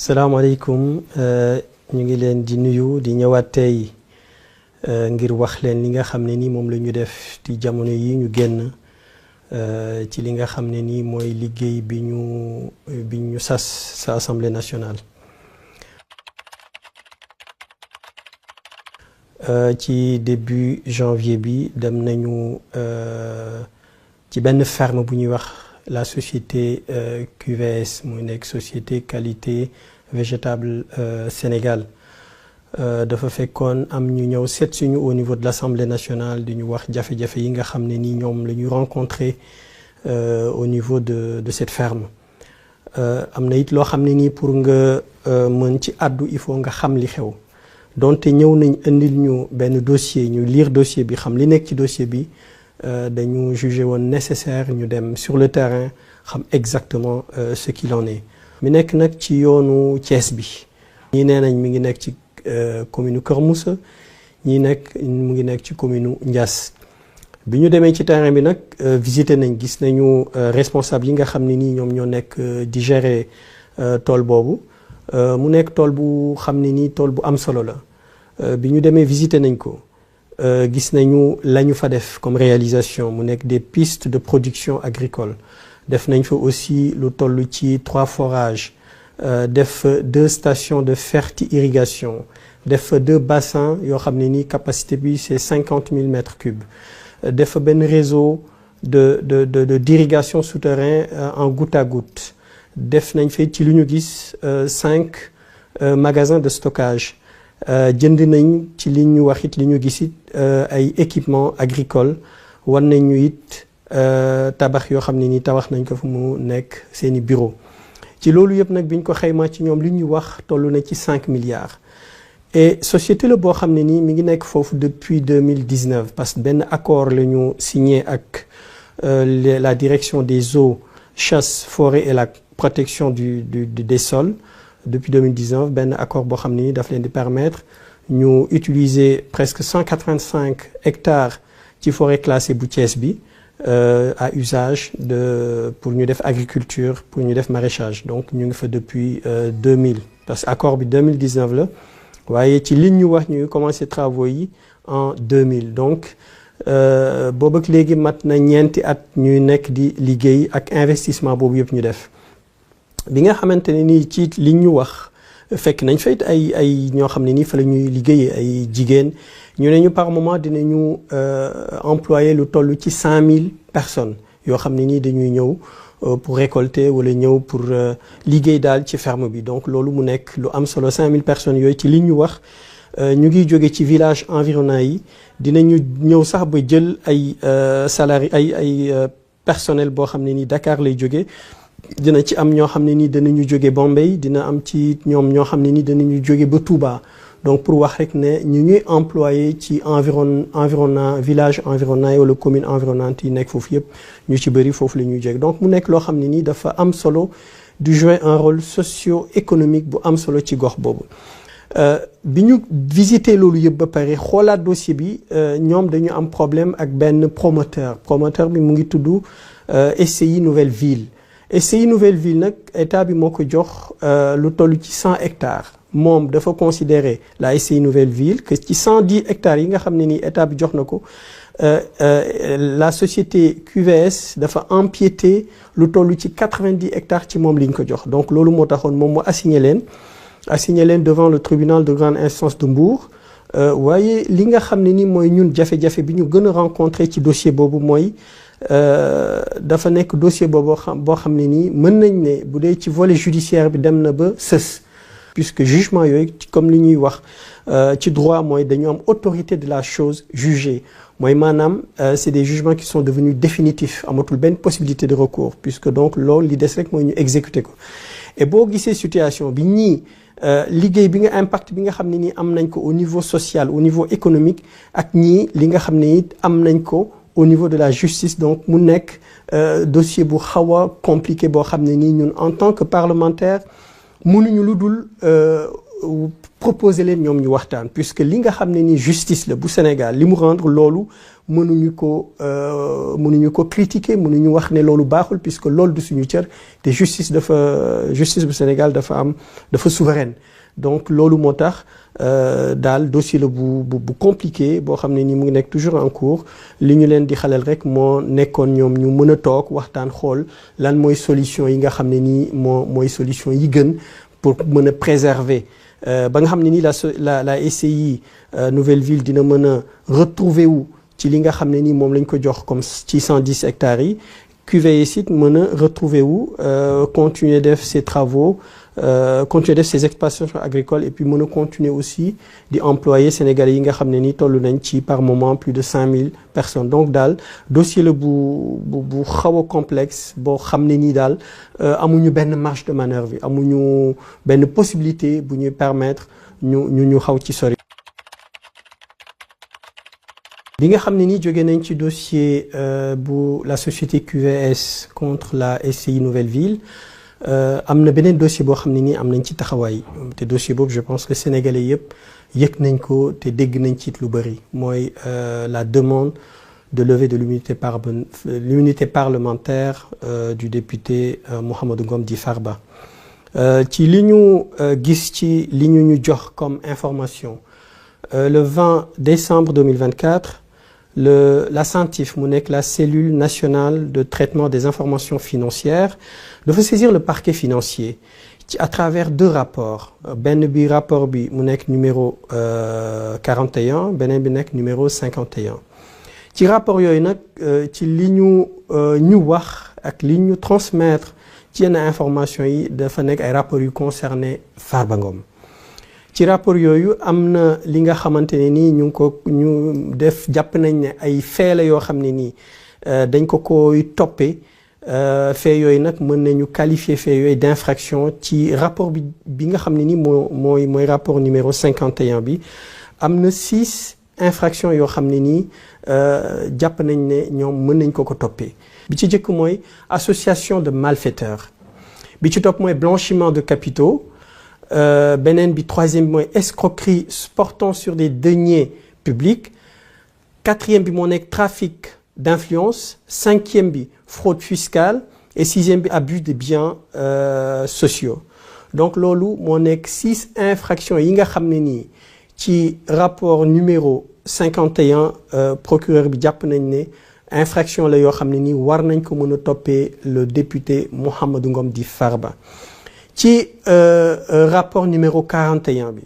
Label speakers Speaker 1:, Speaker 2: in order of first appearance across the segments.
Speaker 1: salaamaaleykum ñu ngi leen di nuyu di ñëwaat tey ngir wax leen li nga xam ne ni moom la ñu def ci jamono yi ñu génn ci li nga xam ne ni mooy liggéey bi ñu sas sa Assemblée nationale. Ci début janvier bi dem nañu ci benn ferme bu ñuy wax la société QVS muy nekk société qualité végétable Sénégal dafa fekkoon am ñu ñëw seet suñu au niveau de l'Assemblée nationale di ñu wax jafe-jafe yi nga xam ne ni ñoom la ñu rencontré au niveau de cette ferme. Am na it loo xam ne nii pour nga mën ci àddu il faut nga xam li xew donte ñëw nañ indil ñu benn dossier ñu lire dossier bi xam li nekk ci dossier bi dañu jugé woon nécessaire ñu dem sur le terrain xam exactement ce qu'il en est. mi nekk nag ci yoonu Thiès bi. ñii nee nañ mi ngi nekk ci commune Kër Moussa ñii nekk mu ngi nekk ci commune Ndiass. bi ñu demee ci terrain bi nag visité nañ gis nañu responsable yi nga xam ne nii ñoom ñoo nekk di gérer tool boobu mu nekk tool bu xam ne nii tool bu am solo la. bi ñu demee visité nañ ko gis nañu la ñu fa def comme réalisation mu nekk des pistes de production agricole def nañ fa aussi lu toll ci 3 forages def 2 stations de ferti-irrigation def fa 2 bassins yoo xam ne nii capacité bi c'est 50 000 mètres cubes def fa benn réseau d'irrigation souterrain en goutte à goutte def nañ fa ci lu ñu gis 5 magasins de stockage jënd nañ ci li ñu wax it li ñu gis it ay équipements agricoles war nañ ñu it tabax yoo xam ne ni tabax nañ ko fu mu nekk seeni bureau ci loolu yëpp nag bi ñu ko xaymaa ci ñoom li ñu wax toll na ci 5 milliards. et société la boo xam ne nii mi ngi nekk foofu depuis 2019 parce que benn accord la ñu signé ak la direction des eaux chasse forêt et la protection des sols. Depuis 2019 benn accord boo xam ne ni daf leen di permettre ñu utiliser presque 185 hectares ci forêt classée bu Thiès bi à usage pour ñu def agriculture pour ñu def maraîchage donc ñu ngi fa depuis 2000 parce que accord bi 2019 la waaye ci liñ ñu wax ñu ngi commencé travaux yi en 2000 donc boobu ak léegi mat na ñeenti at ñuy nekk di liggéey ak investissement boobu yëpp ñu def. bi nga xamante ne nii ci li ñu wax fekk nañ fayit ay ñoo xam ne nii fa la ñuy liggéeyee ay jigéen ñu ne ñu par moment dinañu employer lu toll ci 5000 personnes yoo xam ne nii dañuy ñëw pour récolter wala ñëw pour liggéey daal ci ferme bi donc loolu mu nekk lu am solo 5000 personnes yooyu ci li ñu wax ñu ngi jóge ci village environnant yi dinañu ñëw sax ba jël ay salariés ay personnel boo xam ne nii Dakar lay jóge dina ci am ñoo xam ne nii danañu jóge Bombay dina am ci ñoom ñoo xam ne nii danañu jóge ba Touba donc pour wax rek ne ñu ñuy employé ci environnant village environnant yi wala commune environnante yi nekk foofu yëpp ñu ci bëri foofu la ñuy jóge donc mu nekk loo xam ne nii dafa am solo du jouer un rôle socio-économique bu am solo ci gox boobu. bi ñu visité loolu yëpp ba pare xoolaat dossier bi ñoom dañu am problème ak benn promoteur bi mu ngi tudd SCI Nouvelle Ville. SCI Nouvelle Ville nag état bi moo ko jox lu toll ci 100 hectares moom dafa considérer la SCI Nouvelle Ville que ci 110 hectares yi nga xam ne nii état bi jox na ko la société QVS dafa empiéter lu toll ci 90 hectares ci moom li ñu ko jox donc loolu moo taxoon moom mu assigné leen devant le tribunal de grande instance de Mbour waaye li nga xam ne nii mooy ñun jafe-jafe bi ñu gën a rencontré ci dossier boobu mooy dafa nekk dossier boo xam ne nii mën nañ ne bu dee ci volet judiciaire bi dem na ba sës puisque jugement yooyu comme li ñuy wax ci droit mooy dañu am autorité de la chose jugée mooy maanaam c'est des jugements qui sont devenus définitifs amatul benn possibilité de recours puisque donc loolu li des rek mooy ñu exécuter ko et boo gisee situation bi ñii liggéey bi nga impact bi nga xam ne nii am nañ ko au niveau social au niveau économique ak ñii li nga xam ne it am nañ ko au niveau de la justice donc mu nekk dossier bu xaw a compliqué boo xam ne nii ñun en tant que parlementaire mënuñu lu dul proposer leen ñoom ñu waxtaan puisque li nga xam ne nii justice la bu Sénégal li mu rendre loolu mënuñu ko critiquer mënuñu wax ne loolu baaxul puisque loolu du suñu cër te justice bu Sénégal dafa souveraine donc loolu moo tax daal dossier la bu compliqué boo xam ne nii mu ngi nekk toujours en cours li ñu leen di xalal rek moo nekkoon ñoom ñu mën a toog waxtaan xool lan mooy solution yi nga xam ne nii mooy solution yi gën pour mën a préserver ba nga xam ne nii la SCI Nouvelle Ville dina mën a retrouver wu ci li nga xam ne nii moom lañ ko jox comme ci 110 hectares yi QVS it mën a retrouver wu continuer def ses travaux continuer def ses exploitations agricoles et puis mën a continuer aussi di employer sénégalais yi nga xam ne nii toll nañ ci par moment plus de 5000 personnes donc daal dossier la bu xaw a complexe boo xam ne nii daal amuñu benn marge de manœuvre bi amuñu benn possibilité bu ñuy permettre ñu xaw ci sori. bi nga xam ne nii jóge nañ ci dossier bu la société QVS contre la SCI Nouvelle Ville am na beneen dossier boo xam ne nii am nañ ci taxawaay te dossier boobu je pense que sénégalais yëpp yëg nañ ko te dégg nañ ci lu bëri mooy la demande de levée de l'immunité parlementaire du député Mouhamadou Ngom di Farba. ci li ñu gis ci li ñu jox comme information le 20 décembre 2024 la CENTIF mu nekk la cellule nationale de traitement des informations financières dafa saisir le parquet financier à travers 2 rapports benn bi rapport bi mu nekk numéro 41 beneen bi nekk numéro 51 ci rapport yooyu nag ci li ñu wax ak li ñu transmettre ci yenn information yi dafa nekk ay rapports yu concerné Farba Ngom ci rapport yooyu am na li nga xamante ne nii ñu def jàpp nañ ne ay faits la yoo xam ne nii dañ koy toppee faits yooyu nag mën nañu qualifier faits yooyu d'infraction ci rapport bi nga xam ne nii mooy rapport numéro 51 bi am na 6 infractions yoo xam ne nii jàpp nañ ne ñoom mën nañ ko toppee bi ci jëkk mooy association de malfaiteurs bi ci topp mooy blanchiment de capitaux beneen bi 3e bi mooy escroquerie portant sur des deniers publics 4e bi moo nekk trafic d'influence 5e bi fraude fiscale et 6e bi abus des biens sociaux donc loolu moo nekk 6 infractions yi nga xam ne nii ci rapport numéro 51 procureur bi jàpp nañ ne infraction la yoo xam ne nii war nañ ko mën a toppee le député Mouhamadou Ngom di Farba ci rapport numéro 41 bi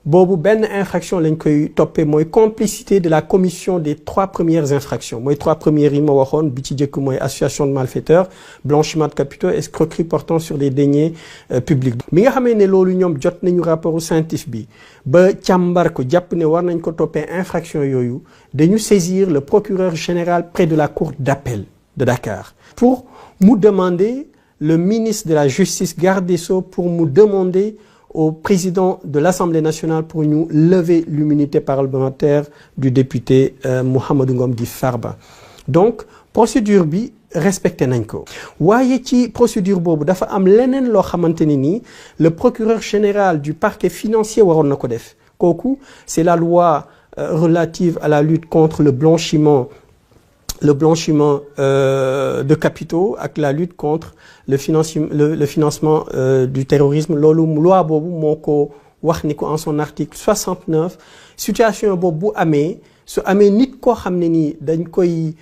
Speaker 1: boobu benn infraction lañ koy toppee mooy complicité de la commission des 3 premières infractions mooy 3 premières yi ma waxoon bi ci jëkk mooy association de malfaiteurs blanchiment de capitaux escroquerie portant sur des deniers publics. mi nga xamee ne loolu ñoom jot nañu rapportu CENTIF bi ba càmbar ko jàpp ne war nañ ko toppee infraction yooyu dañu saisir le procureur général près de la cour d'appel de Dakar pour mu demander le ministre de la Justice, garde des Sceaux, pour nous demander au président de l'Assemblée nationale pour nous lever l'immunité parlementaire du député Mouhamadou Ngom di Farba. Donc procédure bi respecté nañ ko waaye ci procédure boobu dafa am leneen loo xamante ne nii le procureur général du parquet financier waroon na ko def kooku c'est la loi relative à la lutte contre le blanchiment de capitaux ak la lutte contre le financement du terrorisme loolu loi boobu moo ko wax ni ko en son article 69 situation boobu bu amee su amee nit koo xam ne nii dañ koy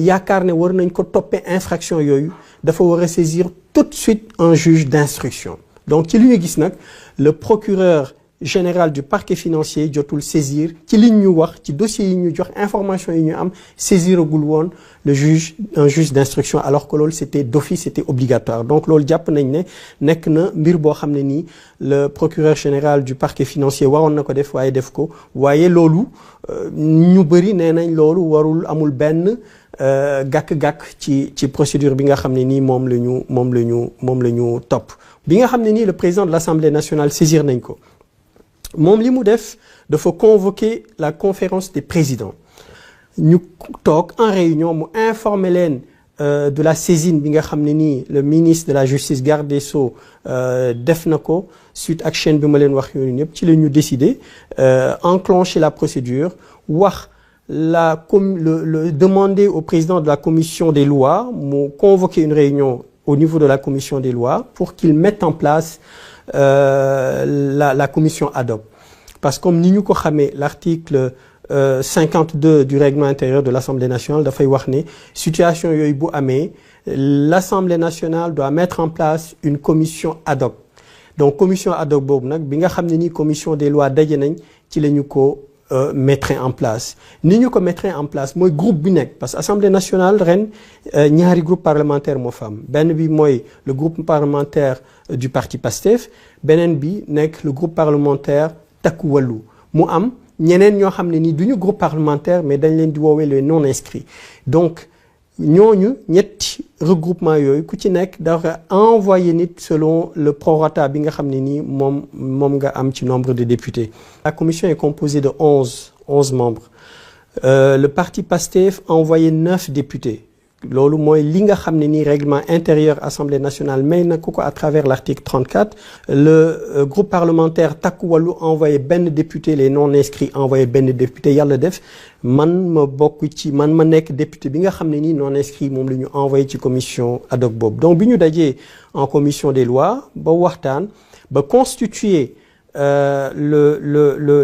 Speaker 1: yaakaar ne war nañ ko toppee infraction yooyu dafa war a saisir tout de suite un juge d'instruction donc ci li ñu gis nag le procureur général du parquet financier jotul saisir ci liñ ñu wax ci dossier yi ñu jox information yi ñu am saisiragul woon un juge d'instruction alors que loolu c'était d'office c'était obligatoire donc loolu jàpp nañ ne nekk na mbir boo xam ne nii le procureur général du parquet financier waroon na ko def waaye def ko waaye loolu ñu bëri nee nañ loolu amul benn gàkk-gàkk ci procédure bi nga xam ne nii moom la ñu topp bi nga xam ne nii le président de l'Assemblée nationale saisir nañ ko moom li mu def dafa convoquer la conférence des présidents ñu toog en réunion mu informer leen de la saisine bi nga xam ne nii le ministre de la Justice garde des Sceaux def na ko suite ak chaîne bi ma leen wax yooyu ñëpp ci la ñu décider enclencher la procédure wax demander au président de la commission des lois de convoquer une réunion au niveau de la commission des lois pour qu'il mette en place la commission ad hoc. Parce que comme ni ñu ko xamee l'article 52 du règlement intérieur de l'Assemblée nationale dafay wax ne situation yooyu bu amee l'Assemblée nationale doit mettre en place une commission ad hoc. Donc commission ad hoc boobu nag bi nga xam ne ni commission des lois daje nañ ci la ñu ko mettre en place ni ñu ko mettre en place mooy groupe bi nekk parce que Assemblée nationale ren ñaari groupe parlementaire moo fa am benn bi mooy le groupe parlementaire du parti PASTEF beneen bi nekk le groupe parlementaire Takku Wallu mu am ñeneen ñoo xam ne ni duñu groupe parlementaire mais dañ leen di woowee les non inscrits donc ñooñu ñetti regroupement yooyu ku ci nekk dafa envoyé nit selon le prorata bi nga xam ne nii moom nga am ci nombre de députés. La commission est composée de 11 membres. Le parti PASTEF a envoyé 9 députés. loolu mooy li nga xam ne nii règlement intérieur Assemblée nationale may na ko à travers l'article 34. Le groupe parlementaire Takku Wallu envoyé benn député, les non inscrits envoyé benn député yàlla def man ma bokk ci man ma nekk député bi nga xam ne nii non inscrit moom la ñu envoyé ci commission ad hoc boobu. Donc bi ñu dajee en commission des lois ba waxtaan ba constituer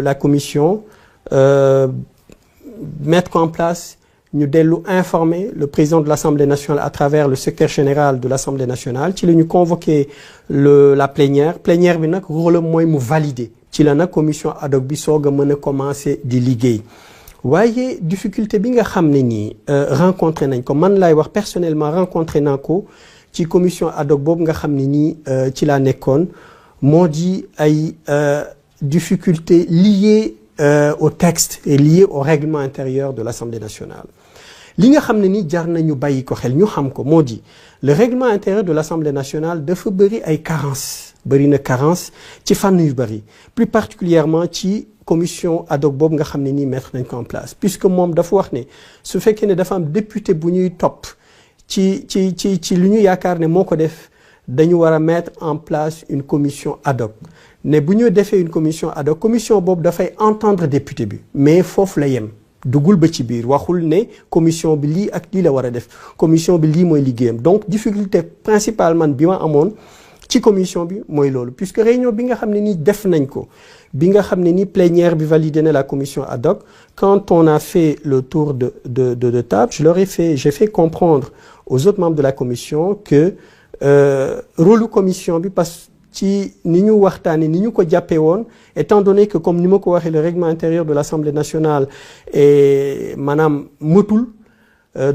Speaker 1: la commission mettre en place ñu dellu informer le président de l'Assemblée nationale à travers le secrétaire général de l'Assemblée nationale ci la ñu convoqué la plénière bi nag rôle mooy mu valider ci la nag commission ad hoc bi soog a mën a commencer di liggéey waaye difficulté bi nga xam ne nii rencontré nañ ko man laay wax personnellement rencontré naa ko ci commission ad hoc boobu nga xam ne nii ci laa nekkoon moo di ay difficultés liées au texte et liées au règlement intérieur de l'Assemblée nationale. li nga xam ne ni jar nañu bàyyi ko xel ñu xam ko moo di le règlement intérieur de l'Assemblée nationale dafa bëri ay carence bëri na carence ci fànn yu bëri plus particulièrement ci commission ad hoc boobu nga xam ne nii mettre nañ ko en place puisque moom dafa wax ne su fekkee ne dafa am député bu ñuy topp ci lu ñu yaakaar ne moo ko def dañu war a mettre en place une commission ad hoc ne bu ñu defee une commission ad hoc commission boobu dafay entendre député bi mais foofu la yem dugul ba ci biir waxul ne commission bi lii ak lii la war a def commission bi lii mooy liggéeyam donc difficulté principalement bi ma amoon ci commission bi mooy loolu puisque réunion bi nga xam ne ni def nañ ko bi nga xam ne ni plénière bi validé na la commission ad hoc quand on a fait le tour de table j'ai fait comprendre aux autres membres de la commission que rôle commission bi parce ci ni ñu waxtaanee ni ñu ko jàppee woon étant donné que comme ni ma ko waxee le règlement intérieur de l'Assemblée nationale et maanaam mëtul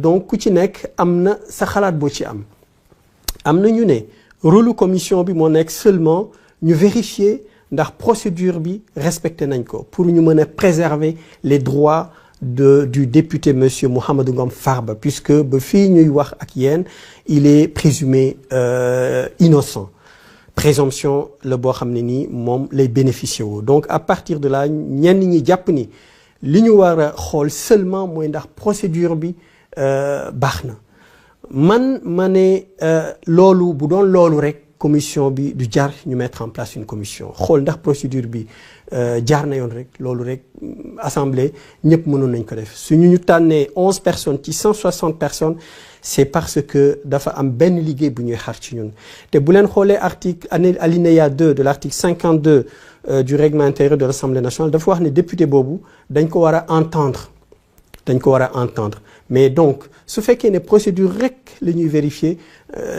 Speaker 1: donc ku ci nekk am na sa xalaat boo ci am na ñu ne rôle commission bi moo nekk seulement ñu vérifier ndax procédure bi respecté nañ ko pour ñu mën a préserver les droits du député monsieur Mouhamadou Ngom Farba puisque ba fii ñuy wax ak yéen il est présumé innocent présomption la boo xam ne nii moom lay bénéficier woo donc à partir de là ñenn ñi jàpp ni li ñu war a xool seulement mooy ndax procédure bi baax na ma ne loolu bu doon loolu rek commission bi du jar ñu mettre en place une commission xool ndax procédure bi jaar na yoon rek loolu rek assemblée ñëpp mënoon nañ ko def suñu ñu tànnee 11 personnes ci 160 personnes c'est parce que dafa am benn liggéey bu ñuy xaar ci ñun te bu leen xoolee article alinéa 2 de l'article 52 du règlement intérieur de l'Assemblée nationale dafa wax ne député boobu dañ ko war a entendre mais donc su fekkee ne procédure rek la ñuy vérifier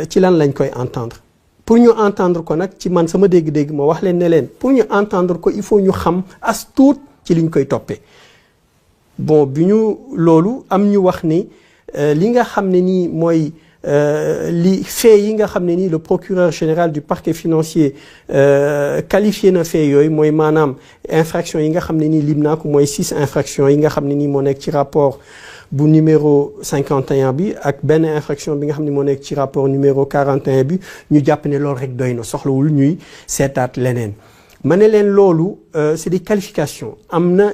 Speaker 1: ci lan lañ koy entendre pour ñu entendre ko nag ci man sama dégg-dégg ma wax leen ne leen pour ñu entendre ko il faut ñu xam as tuut ci liñ koy toppee bon bi ñu loolu am ñu wax ni li nga xam ne nii mooy li fait yi nga xam ne nii le procureur général du parquet financier qualifié na fait yooyu mooy maanaam infraction yi nga xam ne nii lim naa ko mooy 6 infractions yi nga xam ne nii moo nekk ci rapport bu numéro 51 bi ak benn infraction bi nga xam ne moo nekk ci rapport numéro 41 bi ñu jàpp ne loolu rek doy na soxlawul ñuy seetaat leneen ma ne leen loolu c'est des qualifications am na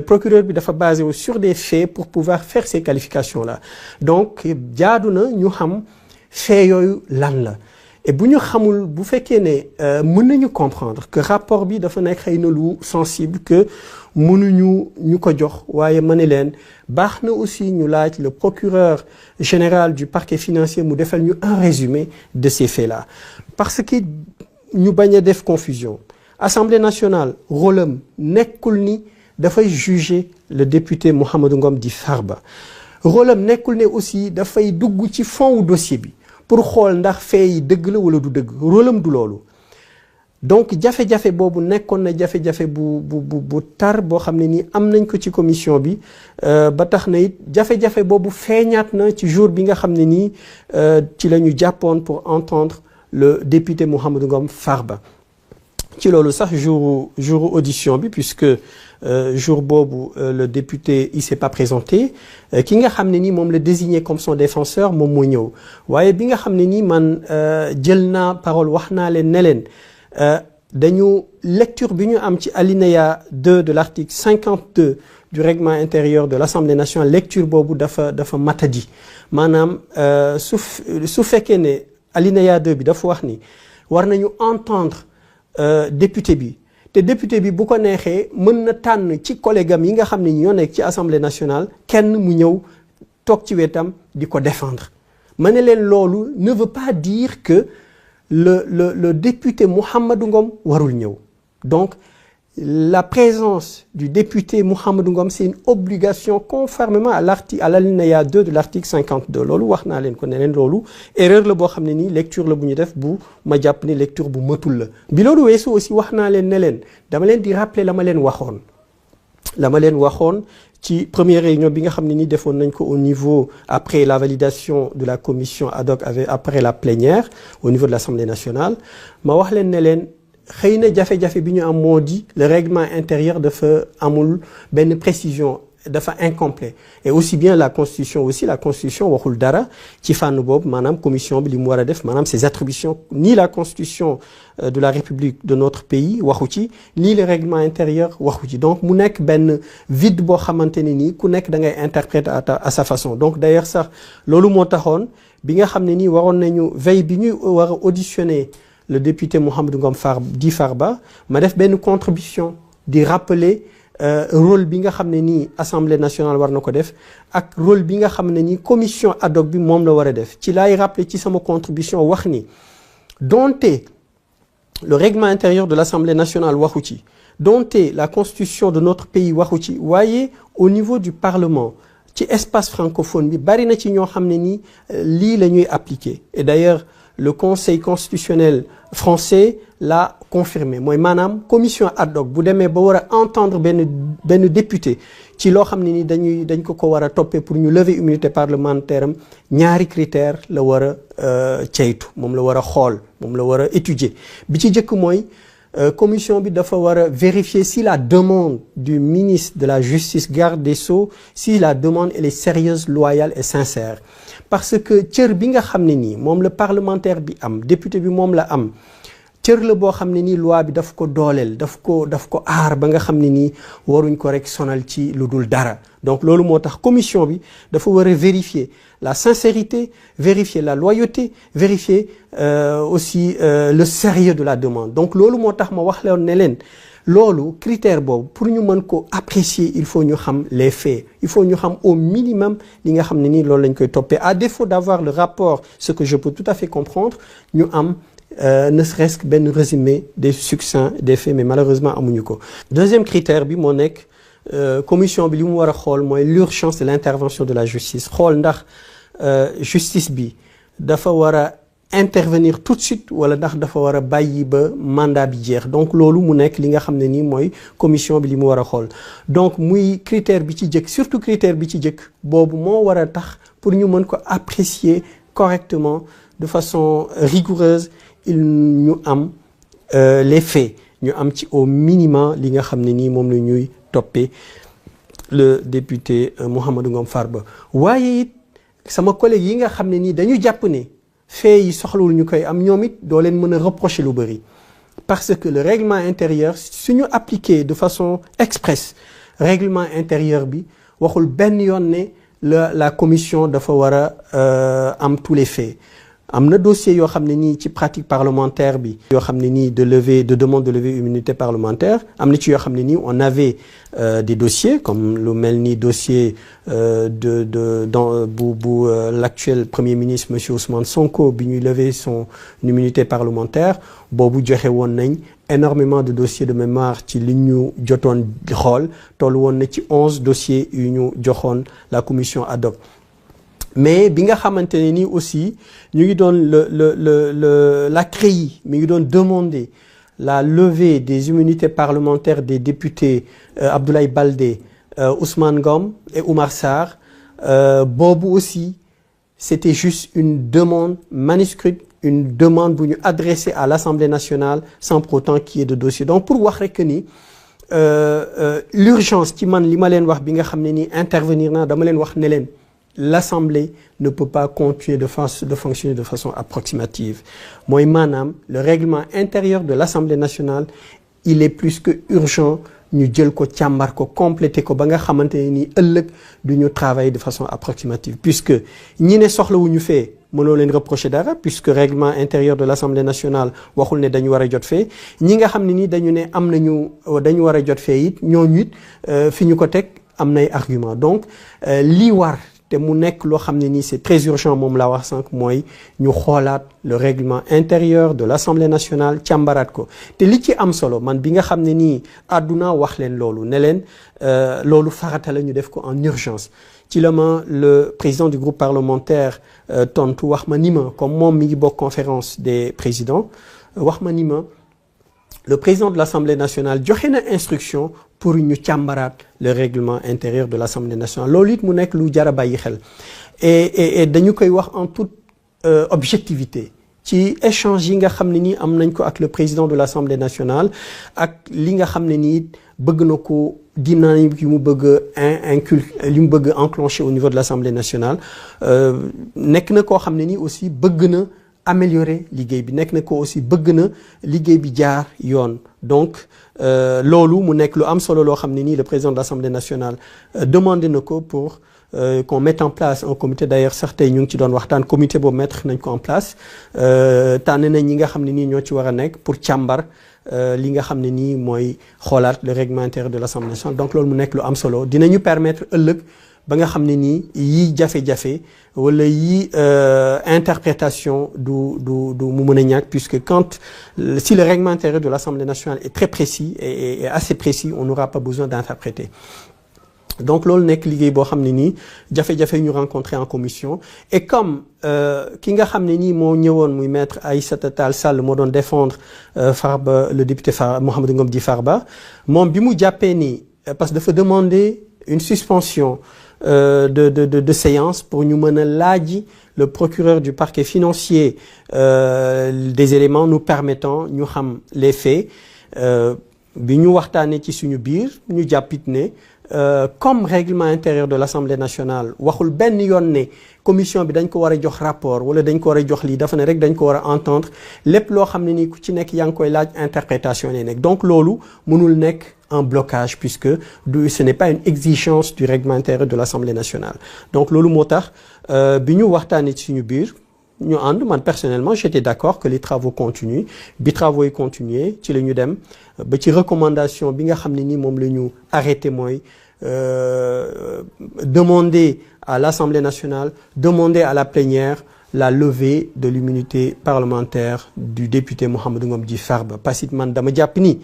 Speaker 1: procureur bi dafa basé wu sur des faits pour pouvoir faire ces qualifications là donc jaadu na ñu xam faits yooyu lan la et bu ñu xamul bu fekkee ne mën nañu comprendre que rapport bi dafa nekk xëy na lu sensible que mënuñu ñu ko jox waaye ma ne leen baax na aussi ñu laaj le procureur général du parquet financier mu defal ñu un résumé de ces faits-là parce que ñu bañ a def confusion Assemblée nationale rôle am nekkul ni dafay juger le député Mouhamadou Ngom di Farba rôle am nekkul ne aussi dafay dugg ci fond wu dossier bi pour xool ndax fee yi dëgg la wala du dëgg rôle am du loolu donc jafe-jafe boobu nekkoon na jafe-jafe bu tar boo xam ne nii am nañ ko ci commission bi ba tax na it jafe-jafe boobu feeñaat na ci jour bi nga xam ne nii ci la ñu jàppoon pour entendre le député Mouhamadou Ngom Farba ci loolu sax jour audition bi puisque jour boobu le député il s'est pas présenté ki nga xam ne nii moom la désigné comme son défenseur moom moo ñëw waaye bi nga xam ne nii man jël naa parole wax naa leen ne leen dañu lecture bi ñu am ci alinéa 2 de l'article 52 du règlement intérieur de l'Assemblée nationale lecture boobu dafa matadi maanaam su fekkee ne alinéa 2 bi dafa wax ni war nañu entendre député bi te député bi bu ko neexee mën na tànn ci collègue am yi nga xam ne ñoo nekk ci Assemblée nationale kenn mu ñëw toog ci wetam di ko défendre ma ne leen loolu ne veut pas dire que le député Mouhamadou Ngom warul ñëw donc la présence du député Mouhamadou Ngom c'est une obligation conformément à l'alinéa 2 de l'article 52 loolu wax naa leen ko ne leen loolu erreur la boo xam ne nii lecture la bu ñu def bu ma jàpp ne lecture bu matul la bi loolu weesu aussi wax naa leen ne leen dama leen di rappeler la ma leen waxoon ci première réunion bi nga xam ne nii defoon nañ ko au niveau après la validation de la commission ad hoc après la plénière au niveau de l'Assemblée nationale ma wax leen ne leen xëy na jafe-jafe bi ñu am moo di le règlement intérieur dafa amul benn précision dafa incomplet et aussi bien la constitution waxul dara ci fànn boobu maanaam commission bi li mu war a def maanaam ses attributions ni la constitution de la République de notre pays waxu ci ni le règlement intérieur waxu ci donc mu nekk benn vide boo xamante ne nii ku nekk da ngay interpréter à sa façon donc d'ailleurs sax loolu moo taxoon bi nga xam ne nii waroon nañu veille bi ñuy war a auditionner le député Mouhamadou Ngom Farba ma def benn contribution di rappeler rôle bi nga xam ne nii Assemblée nationale war na ko def ak rôle bi nga xam ne nii commission ad hoc bi moom la war a def ci laay rappeler ci sama contribution wax ni donte le règlement intérieur de l'Assemblée nationale waxu ci donte la constitution de notre pays waxu ci waaye au niveau du Parlement ci espace francophone bi bari na ci ñoo xam ne nii lii la ñuy appliquer et d'ailleurs le Conseil constitutionnel français l'a confirmé mooy maanaam commission ad hoc bu demee ba war a entendre benn député ci loo xam ne ni dañ ko war a toppee pour ñu lever immunité parlementaire am ñaari critère la war a ceytu moom la war a xool moom la war a étudier bi ci jëkk mooy commission bi dafa war a vérifier si la demande du ministre de la Justice garde des Sceaux si la demande elle est sérieuse loyale et sincère parce que cër bi nga xam ne nii moom la parlementaire bi am député bi moom la am cër la boo xam ne nii loi bi daf ko dooleel daf ko aar ba nga xam ne nii waruñ ko rek sonal ci lu dul dara donc loolu moo tax commission bi dafa war a vérifier la sincérité vérifier la loyauté vérifier aussi le sérieux de la demande donc loolu moo tax ma wax leen ne leen loolu critère boobu pour ñu mën ko apprécier il faut ñu xam les faits il faut ñu xam au minimum li nga xam ne nii loolu lañ koy toppee à défaut d'avoir le rapport ce que je peux tout à fait comprendre ñu am ne serait-ce que benn résumé des succincts des faits mais malheureusement amuñu ko. Deuxième critère bi moo nekk commission bi li mu war a xool mooy l'urgence de l'intervention de la justice xool ndax justice bi dafa war a intervenir tout de suite wala ndax dafa war a bàyyi ba mandat bi jeex donc loolu mu nekk li nga xam ne nii mooy commission bi li mu war a xool donc muy critère bi ci jëkk surtout critère bi ci jëkk boobu moo war a tax pour ñu mën ko apprécier correctement de façon rigoureuse ñu am les faits ñu am ci au minimum li nga xam ne nii moom la ñuy toppee le député Mouhamadou Ngom Farba waaye it sama collègue yi nga xam ne nii dañu jàpp ne faits yi soxlawul ñu koy am ñoom it doo leen mën a reprocher lu bëri parce que le règlement intérieur suñu appliqué de façon expresse règlement intérieur bi waxul benn yoon ne la commission dafa war a am tous les faits am na dossier yoo xam ne nii ci pratique parlementaire bi yoo xam ne nii de demande de levée immunité parlementaire am na ci yoo xam ne nii on avait des dossiers comme lu mel ni dossier l'actuel premier ministre monsieur Ousmane Sonko bi ñuy lever son immunité parlementaire boobu joxe woon nañ énormément de dossiers de mémoire ci li ñu jotoon xool toll woon na ci 11 dossiers yu ñu joxoon la commission ad hoc. Mais bi nga xamante ne nii aussi ñu ngi doon la CREI mi ngi doon demander la levée des immunités parlementaires des députés Abdoulaye Baldé Ousmane Ngom et Oumar Sarr boobu aussi c'était juste une demande manuscrite, une demande bu ñu adressée à l'Assemblée nationale sans pour autant qu'il y ait de dossier. Donc pour wax rek ni l'urgence ci man li ma leen wax bi nga xam ne nii intervenir naa dama leen wax ne leen l'Assemblée ne peut pas continuer de fonctionner de façon approximative. Mooy maanaam le règlement intérieur de l'Assemblée nationale il est plus que urgent ñu jël ko càmbar ko compléter ko ba nga xamante ne nii ëllëg du ñu travailler de façon approximative puisque ñi ne soxlawuñu fee mënoo leen reprocher dara puisque règlement intérieur de l'Assemblée nationale waxul ne dañu war a jot fee ñi nga xam ne nii dañu ne am nañu dañu war a jot fee it ñooñu it fi ñu ko teg am nay argument donc lii war te mu nekk loo xam ne nii c'est très urgent moom laa wax sànq mooy ñu xoolaat le règlement intérieur de l'Assemblée nationale càmbaraat ko te li ci am solo man bi nga xam ne nii àdduna wax leen loolu ne leen loolu farata la ñu def ko en urgence ci la ma le président du groupe parlementaire tontu wax ma ni ma comme moom mi ngi bokk conférence des présidents wax ma ni ma le président de l'Assemblée nationale joxe na instruction pour ñu càmbaraat le règlement intérieur de l'Assemblée nationale loolu it mu nekk lu jar a bàyyi xel et dañu koy wax en toute objectivité ci échange yi nga xam ne nii am nañ ko ak le président de l'Assemblée nationale ak li nga xam ne nii bëgg na ko dynamique yu mu bëgg li mu bëgg enclencher au niveau de l'Assemblée nationale nekk na koo xam ne nii aussi bëgg na améliorer liggéey bi nekk na ko aussi bëgg na liggéey bi jaar yoon donc loolu mu nekk lu am solo loo xam ne nii le président de l'Assemblée nationale demandé na ko pour qu'on mette en place un comité d'ailleurs sax tey ñu ngi ci doon waxtaan comité boobu mettre nañ ko en place tànn nañ ñi nga xam ne nii ñoo ci war a nekk pour càmbar li nga xam ne nii mooy xoolaat le règlement intérieur de l'Assemblée nationale donc loolu mu nekk lu am solo dinañu permettre ëllëg ba nga xam ne nii yii jafe-jafe wala yii interprétation du mu mën a ñàkk puisque si le règlement intérieur de l'Assemblée nationale est très précis et assez précis on n'aura pas besoin d'interpréter donc loolu nekk liggéey boo xam ne nii jafe-jafe ñu rencontré en commission et comme ki nga xam ne nii moo ñëwoon muy maître Aïssata Tall Sall moo doon défendre Farba le député Mouhamadou Ngom Di Farba moom bi mu jàppee ni parce que dafa demander une suspension de séance pour ñu mën a laaji le procureur du parquet financier des éléments nous permettant ñu xam les faits bi ñu waxtaanee ci suñu biir ñu jàppit ne comme règlement intérieur de l'Assemblée nationale waxul benn yoon ne commission bi dañ ko war a jox rapport wala dañ ko war a jox lii dafa ne rek dañ ko war a entendre lépp loo xam ne ni ku ci nekk yaa ngi koy laaj interprétation lay nekk donc loolu mënul nekk un blocage puisque ce n'est pas une exigence du règlement intérieur de l'Assemblée nationale donc loolu moo tax bi ñu waxtaanee ci suñu biir ñu ànd man personnellement j'étais d'accord que les travaux continuent bi travaux yi continuer ci la ñu dem ba ci recommandation bi nga xam ne ni moom la ñu arrêté mooy demander à l'Assemblée nationale demander à la plénière la levée de l'immunité parlementaire du député Mouhamadou Ngom Di Farba parce que man dama jàpp ni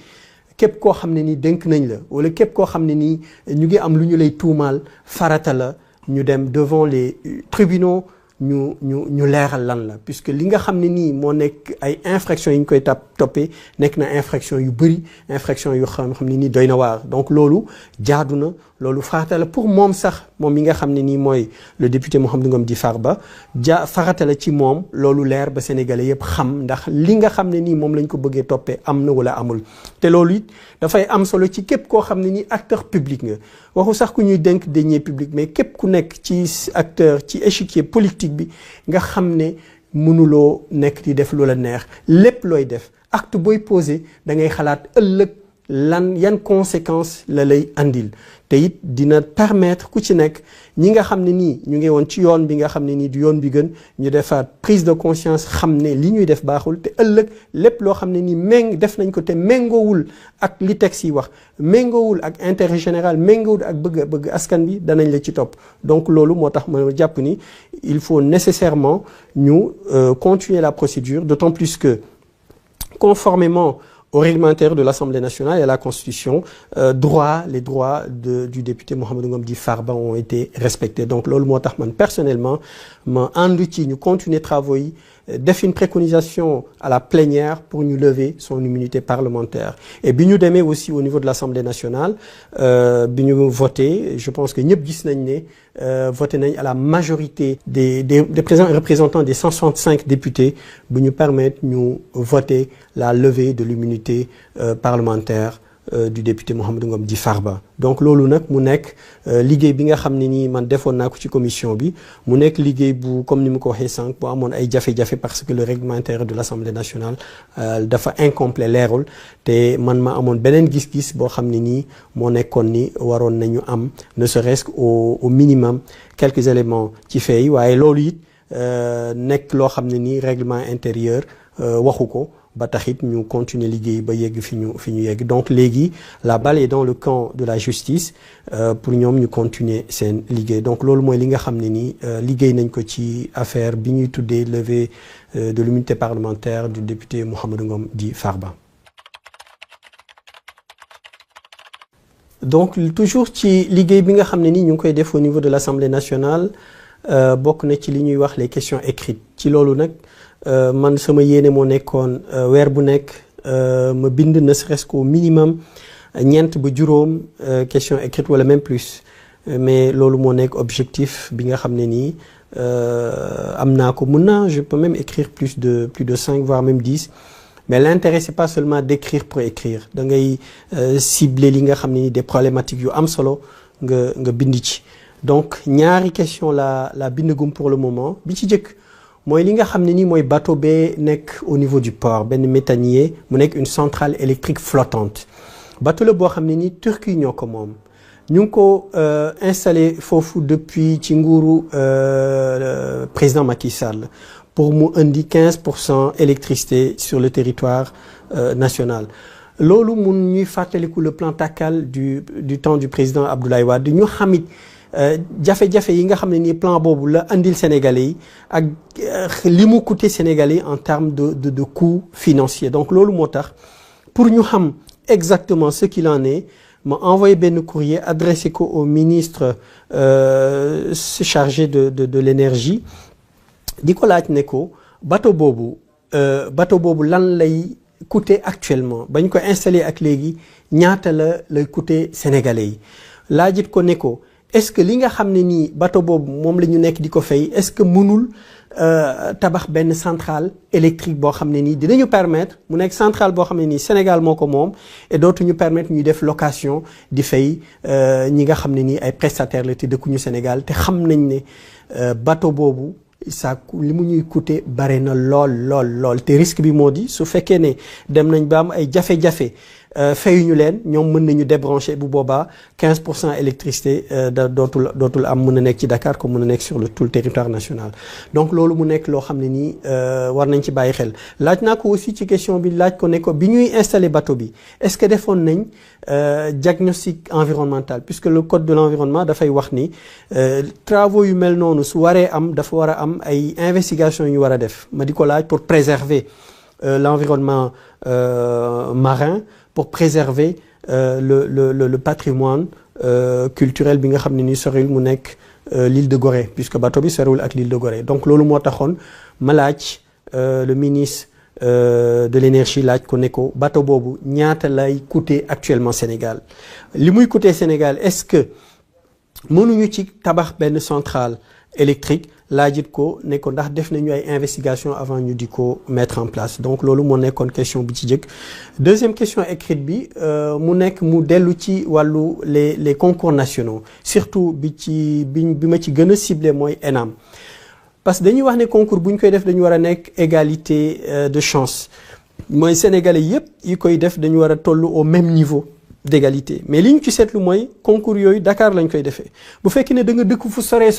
Speaker 1: képp koo xam ne ni dénk nañ la wala képp koo xam ne ni ñu ngi am lu ñu lay tuumaal farata la ñu dem devant les tribunaux ñu leeral lan la puisque li nga xam ne nii moo nekk ay infractions yi ñu koy toppee nekk na infraction yu bëri infraction yu xam ne nii doy na waar donc loolu jaadu na loolu farata la pour moom sax moom mi nga xam ne nii mooy le député Mouhamadou Ngom Di Farba farata la ci moom loolu leer ba sénégalais yëpp xam ndax li nga xam ne nii moom lañ ko bëggee toppee am na wala amul te loolu it dafay am solo ci képp koo xam ne nii acteur public nga waxu sax ku ñuy dénk deniers publics mais képp ku nekk ci acteur ci échiquier politique bi nga xam ne mënuloo nekk di def loola neex lépp looy def acte booy posé da ngay xalaat ëllëg yan conséquences la lay andil te it dina permettre ku ci nekk ñi nga xam ne nii ñu ngi woon ci yoon bi nga xam ne nii du yoon bi gën ñu defaat prise de conscience xam ne li ñuy def baaxul te ëllëg lépp loo xam ne nii def nañ ko te méngoowul ak li texte yi wax méngoowul ak intérêt général méngoowul ak bëgg askan bi danañ la ci topp donc loolu moo tax ma jàpp ni il faut nécessairement ñu continuer la procédure d'autant plus que conformément au réglementaire de l'Assemblée nationale et à la Constitution, les droits du député Mouhamadou Ngom Di Farba ont été respectés. Donc, loolu moo tax man personnellement ma àndu ci ñu continuer travaux yi def une préconisation à la plénière pour ñu lever son immunité parlementaire. Et bi ñu demee aussi au niveau de l'Assemblée nationale bi ñu voté, je pense que ñëpp gis nañ ne voté nañ à la majorité des représentants des 165 députés bu ñu permettre ñu voter la levée de l'immunité parlementaire du député Mouhamadou Ngom Di Farba. Donc loolu nag mu nekk liggéey bi nga xam ne nii man defoon naa ko ci commission bi mu nekk liggéey bu comme ni mu ko waxee sànq bu amoon ay jafe-jafe parce que le réglementaire de l'Assemblée nationale dafa incomplet leerul te man ma amoon beneen gis-gis boo xam ne nii moo nekkoon ni waroon nañu am ne serait-ce qu'au minimum quelques éléments ci fay waaye loolu it nekk loo xam ne nii règlement intérieur waxu ko ba taxit ñu continuer liggéey ba yegg fi ñu yegg donc léegi la balle est dans le camp de la justice pour ñoom ñu continuer seen liggéey donc loolu mooy li nga xam ne nii liggéey nañ ko ci affaire bi ñuy tuddee levée de l'immunité parlementaire du député Mouhamadou Ngom Di Farba. Donc toujours ci liggéey bi nga xam ne nii ñu ngi koy def au niveau de l'Assemblée nationale bokk na ci li ñuy wax les questions écrites ci loolu nag man sama yéene moo nekkoon weer bu nekk ma bind ne serait-ce qu'au minimum ñeent ba juróom question écrite wala même plus mais loolu moo nekk objectif bi nga xam ne nii am naa ko mën naa je peux même écrire plus de 5 voire même 10 mais l'intérêt c'est pas seulement d'écrire pour écrire da ngay cibler li nga xam ne nii des problématiques yu am solo nga bind ci donc ñaari question la bindagum pour le moment bi ci jëkk mooy li nga xam ne nii mooy bateau bee nekk au niveau du port benn méthanier mu nekk une centrale électrique flottante bateau la boo xam ne nii Turquie ñoo ko moom ñu ngi ko installé foofu depuis ci nguuru président Macky Sall pour mu indi 15% électricité sur le territoire national loolu mun ñuy fàttaliku le plan Takkal du temps du président Abdoulaye Wade ñu xamit jafe-jafe yi nga xam ne nii plan boobu la andil Sénégalais yi ak li mu coûté Sénégalais en termes de coût financier donc loolu moo tax pour ñu xam exactement ce qu'il en est ma envoyé benn courrier adressé ko au ministre chargé de l'énergie di ko laaj ne ko bateau boobu lan lay coûté actuellement bañ ko installé ak léegi ñaata lay coûté Sénégalais yi laajit ko ne ko est-ce que li nga xam ne nii bateau boobu moom la ñu nekk di ko fay est-ce que mënul tabax benn centrale électrique boo xam ne nii dinañu permettre mu nekk centrale boo xam ne nii Sénégal moo ko moom et dootuñu permettre ñuy def location di fay ñi nga xam ne nii ay prestataires la te dëkkuñu Sénégal te xam nañ ne bateau boobu ça li mu ñuy coûter bare na lool te risque bi moo di su fekkee ne dem nañ ba am ay jafe-jafe fayuñu leen ñoom mën nañu débrancher bu boobaa 15% électricité dootul am mën a nekk ci Dakar comme mën a nekk sur tout le territoire national donc loolu mu nekk loo xam ne nii war nañ ci bàyyi xel laaj naa ko aussi ci question bi laaj ko ne ko bi ñuy installer bateau bi est-ce que defoon nañ diagnostic environnemental puisque le code de l'environnement dafay wax ni travaux yu mel noonu su waree am dafa war a am ay investigation yu war a def ma di ko laaj pour préserver l'environnement marin pour préserver le patrimoine culturel bi nga xam ne ni soriwul mu nekk l'île de Gorée puisque bateau bi soriwul ak l'île de Gorée donc loolu moo taxoon ma laaj le ministre de l'énergie laaj ko ne ko bateau boobu ñaata lay coûter actuellement Sénégal li muy coûter Sénégal est-ce que mënuñu ci tabax benn centrale électrique laajit ko ne ko ndax def nañu ay investigation avant ñu di ko mettre en place donc loolu moo nekkoon question bi ci jëkk deuxième question écrite bi mu nekk mu dellu ci wàllu les concours nationaux surtout bi ma ci gën a ciblé mooy ENAM parce que dañuy wax ne concours bu ñu koy def dañu war a nekk égalité de chance mooy sénégalais yépp yi koy def dañu war a toll au même niveau d'égalité mais li ñu ci seetlu mooy concours yooyu Dakar lañ koy defee bu fekkee ne da nga dëkk fu sore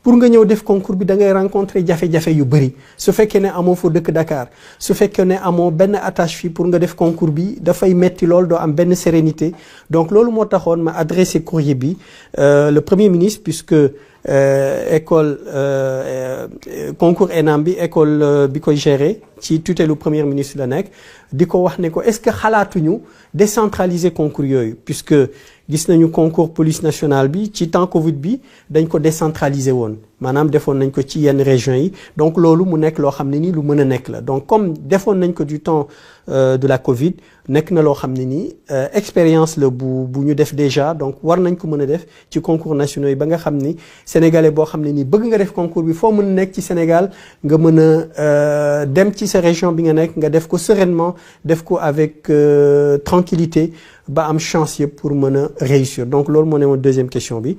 Speaker 1: pour nga ñëw def concours bi da ngay rencontrer jafe-jafe yu bëri su fekkee ne amoo fa dëkk Dakar su fekkee ne amoo benn attache fii pour nga def concours bi dafay metti lool doo am benn sérénité donc loolu moo taxoon ma adressé courrier bi le premier ministre puisque école concours ENAM bi école bi koy gérer ci tutelle premier ministre la nekk di ko wax ne ko est-ce que xalaatuñu décentraliser concours yooyu puisque gis nañu concours police nationale bi ci temps Covid bi dañ ko décentraliser woon maanaam defoon nañ ko ci yenn régions yi donc loolu mu nekk loo xam ne nii lu mën a nekk la donc comme defoon nañ ko du temps de la Covid nekk na loo xam ne nii expérience la bu ñu def déjà donc war nañ ko mën a def ci concours nationaux yi ba nga xam ni sénégalais boo xam ne nii bëgg nga def concours bi foo mën a nekk ci Sénégal nga mën a dem ci sa région bi nga nekk nga def ko sereinement def ko avec tranquillité ba am chance yëpp pour mën a réussir donc loolu moo ne woon deuxième question bi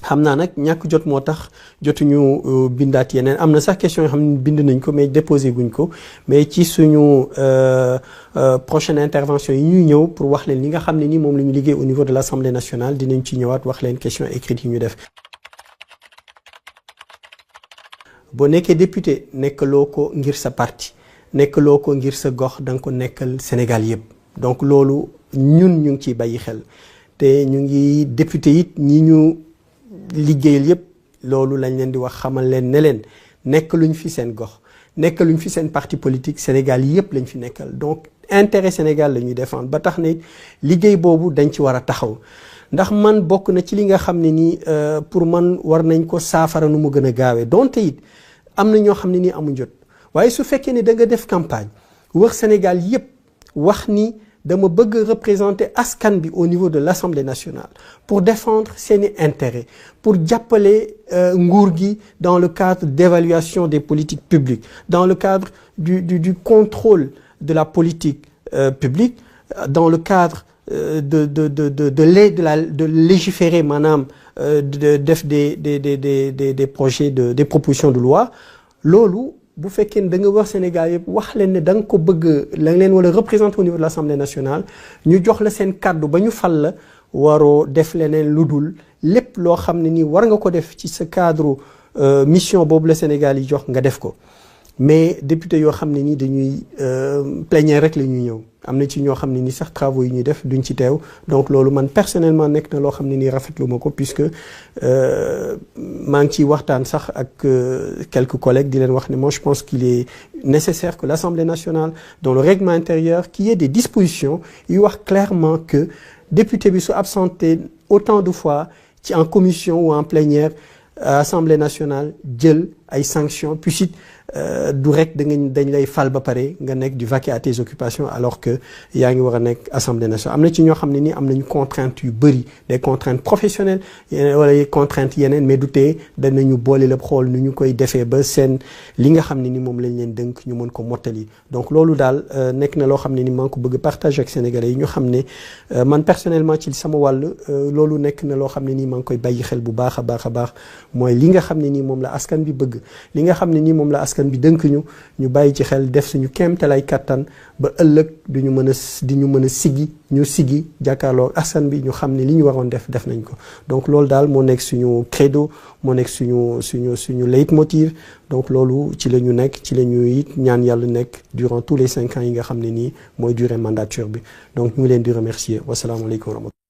Speaker 1: xam naa nag ñàkk jot moo tax jotuñu bindaat yeneen am na sax question yoo xam ne bind nañ ko mais déposé guñ ko mais ci suñu prochaine intervention yi ñuy ñëw pour wax leen li nga xam ne ni moom la ñu liggéey au niveau de l'Assemblée nationale dinañ ci ñëwaat wax leen question écrite yi ñu def. boo nekkee député nekkaloo ko ngir sa parti nekkaloo ko ngir sa gox da nga ko nekkal Sénégal yëpp donc loolu ñun ñu ngi ciy bàyyi xel te ñu ngi député it ñi ñu liggéeyal yëpp loolu lañ leen di wax xamal leen ne leen nekk luñ fi seen gox nekk luñ fi seen parti politique Sénégal yëpp lañ fi nekkal donc intérêt Sénégal la ñuy défendre ba tax ne liggéey boobu dañ ci war a taxaw ndax man bokk na ci li nga xam ne nii pour man war nañ ko saafara nu mu gën a gaawee donte it am na ñoo xam ne nii amuñ jot waaye su fekkee ne da nga def campagne wax Sénégal yëpp wax ni dama bëgg représenter askan bi au niveau de l'Assemblée nationale pour défendre seeni intérêts pour jàppale nguur gi dans le cadre d'évaluation des politiques publiques dans le cadre du contrôle de la politique publique dans le cadre de légiférer maanaam de def des projets des propositions de loi loolu bu fekkee ne da nga wax Sénégal yëpp wax leen ne da nga ko bëgg la leen wala représenter au niveau de l'Assemblée nationale ñu jox la seen kàddu ba ñu fal la waroo def leneen lu dul lépp loo xam ne nii war nga ko def ci sa cadre mission boobu la Sénégal yi jox nga def ko mais député yoo xam ne nii dañuy plénière rek la ñuy ñëw am na ci ñoo xam ne ni sax travaux yi ñuy def duñ ci teew donc loolu man personnellement nekk na loo xam ne nii rafetlu ma ko puisque maa ngi ciy waxtaan sax ak quelques collègues di leen wax ne moi je pense qu'il est nécessaire que l'Assemblée nationale dans le règlement intérieur qu'il y ait des dispositions yu wax clairement que député bi su absenté autant de fois ci en commission ou en plénière Assemblée nationale jël ay sanctions puis it du rek dañ lay fal ba pare nga nekk du vaquer à tes occupations alors que yaa ngi war a nekk Assemblée nationale am na ci ñoo xam ne nii am nañu contraintes yu bëri des contraintes professionnelles wala contraintes yeneen mais du tee danañu boole lépp xool nu ñu koy defee ba seen li nga xam ne ni moom lañ leen dënk ñu mën ko mottali donc loolu daal nekk na loo xam ne ni maa ngi ko bëgg partager ak Sénégalais yi ñu xam ne man personnellement ci sama wàll loolu nekk na loo xam ne nii maa ngi koy bàyyi xel bu baax a baax a baax mooy li nga xam ne nii moom la askan bi bëgg li nga xam ne nii moom la askan bi dënk ñu bàyyi ci xel def suñu kéemtalaay kattan ba ëllëg di ñu mën a siggi jàkkaarloo askan bi ñu xam ne li ñu waroon def nañ ko donc loolu daal moo nekk suñu credo moo nekk suñu leitmotiv donc loolu ci la ñu nekk ci la ñu it ñaan yàlla nekk durant tous les 5 ans yi nga xam ne nii mooy durée mandature bi donc ñu ngi leen di remercier wasalaamaaleykum wa rahmatulah